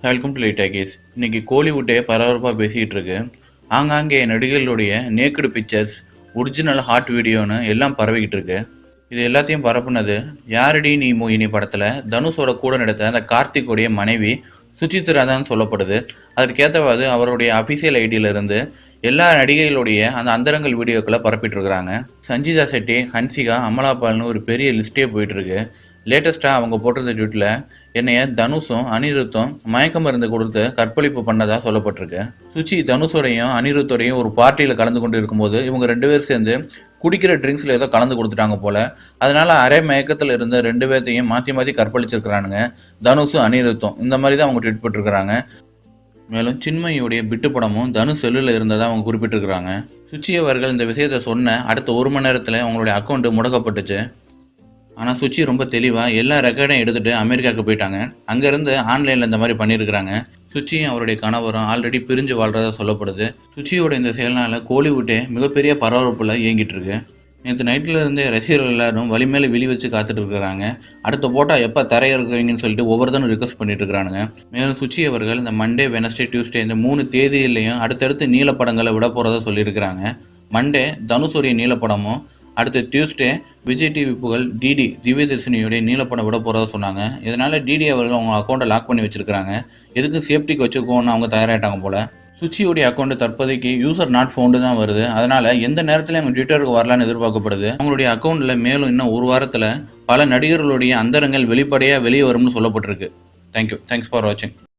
Welcome to light talkies. இன்னைக்கு கோலிவுட்டே பரபரப்பாக பேசிகிட்டு இருக்கு. ஆங்காங்கே நடிகர்களுடைய நேக்கடு பிக்சர்ஸ், ஒரிஜினல் ஹாட் வீடியோன்னு எல்லாம் பரவிக்கிட்டு இருக்கு. இது எல்லாத்தையும் பரப்புனது யாரடி நீ மோகினி படத்தில் தனுஷோட கூட நடித்த அந்த கார்த்திகோடைய மனைவி சுசித்ரா தான் சொல்லப்படுது. அதற்கேற்றவாது அவருடைய அஃபிஷியல் ஐடியிலிருந்து எல்லா நடிகைகளுடைய அந்த அந்தரங்கள் வீடியோக்களை பரப்பிட்டு இருக்கிறாங்க. சஞ்சிதா செட்டி, ஹன்சிகா, அமலாபால்னு ஒரு பெரிய லிஸ்டே போயிட்டு இருக்கு. லேட்டஸ்ட்டாக அவங்க போட்டிருந்த ட்வீட்டில் என்னைய தனுஷும் அனிருத்தும் மயக்க மருந்து கொடுத்து கற்பழிப்பு பண்ணதா சொல்லப்பட்டிருக்கு. சுச்சி தனுஷோடையும் அனிருத்தோடையும் ஒரு பார்ட்டியில் கலந்து கொண்டு இருக்கும்போது இவங்க 2 பேர் சேர்ந்து குடிக்கிற ட்ரிங்க்ஸில் ஏதோ கலந்து கொடுத்துட்டாங்க போல. அதனால அரை மயக்கத்தில் இருந்த 2 பேர்த்தையும் மாற்றி மாற்றி கற்பழிச்சிருக்கிறானுங்க தனுஷும் அனிருத்தும். இந்த மாதிரி தான் அவங்க ட்வீட் போட்டிருக்கிறாங்க. மேலும் சின்மயியுடைய பிட்டு படமும் தனுஷ் செல்லில் இருந்ததாக அவங்க குறிப்பிட்டிருக்கிறாங்க. சுச்சி அவர்கள் இந்த விஷயத்தை சொன்ன அடுத்த 1 மணி நேரத்தில் அவங்களுடைய அக்கௌண்ட் முடக்கப்பட்டுச்சு. ஆனால் சுச்சி ரொம்ப தெளிவாக எல்லா ரெக்கார்டையும் எடுத்துகிட்டு அமெரிக்காவுக்கு போயிட்டாங்க. அங்கேருந்து ஆன்லைனில் இந்த மாதிரி பண்ணியிருக்கிறாங்க. சுச்சியும் அவருடைய கணவரும் ஆல்ரெடி பிரிஞ்சு வாழ்கிறதா சொல்லப்படுது. சுச்சியோட இந்த செயல்னால கோலிவுட்டே மிகப்பெரிய பரபரப்பில் இயங்கிட்டு இருக்கு. நேற்று நைட்டில் இருந்தே ரசிகர்கள் எல்லாரும் வழி மேலே விழி வச்சு காத்துட்டு இருக்கிறாங்க. அடுத்த போட்டா எப்போ தரையிறக்குவீங்கன்னு சொல்லிட்டு ஒவ்வொருத்தரும் ரிக்வஸ்ட் பண்ணிட்டு இருக்கிறானுங்க. மேலும் சுச்சி அவர்கள் இந்த மண்டே, வெனஸ்டே, டியூஸ்டே இந்த 3 தேதியிலையும் அடுத்தடுத்து நீலப்படங்களை விட போகிறதா சொல்லியிருக்கிறாங்க. மண்டே தனுஷுடைய நீலப்படமும், அடுத்து டியூஸ்டே விஜய் டிவி புகழ் டிடி திவ்யதர்ஷினியுடைய நீலப்படம் விட போகிறதா சொன்னாங்க. இதனால் டிடி அவர்கள் அவங்க அக்கௌண்ட்டை லாக் பண்ணி வச்சிருக்காங்க. எதுக்கு சேஃப்டிக்கு வச்சுக்கோன்னு அவங்க தயாராகிட்டாங்க போல. சுச்சியோடைய அக்கௌண்ட் தற்போதைக்கு யூசர் நாட் ஃபவுண்டு தான் வருது. அதனால் எந்த நேரத்தில் அவங்க ட்விட்டருக்கு வரலான்னு எதிர்பார்க்கப்படுது. அவங்களுடைய அக்கௌண்ட்டில் மேலும் இன்னும் 1 வாரத்தில் பல நடிகர்களுடைய அந்தரங்கள் வெளிப்படையாக வெளியே வரும்னு சொல்லப்பட்டிருக்கு. தேங்க்யூ. தேங்க்ஸ் ஃபார் வாட்சிங்.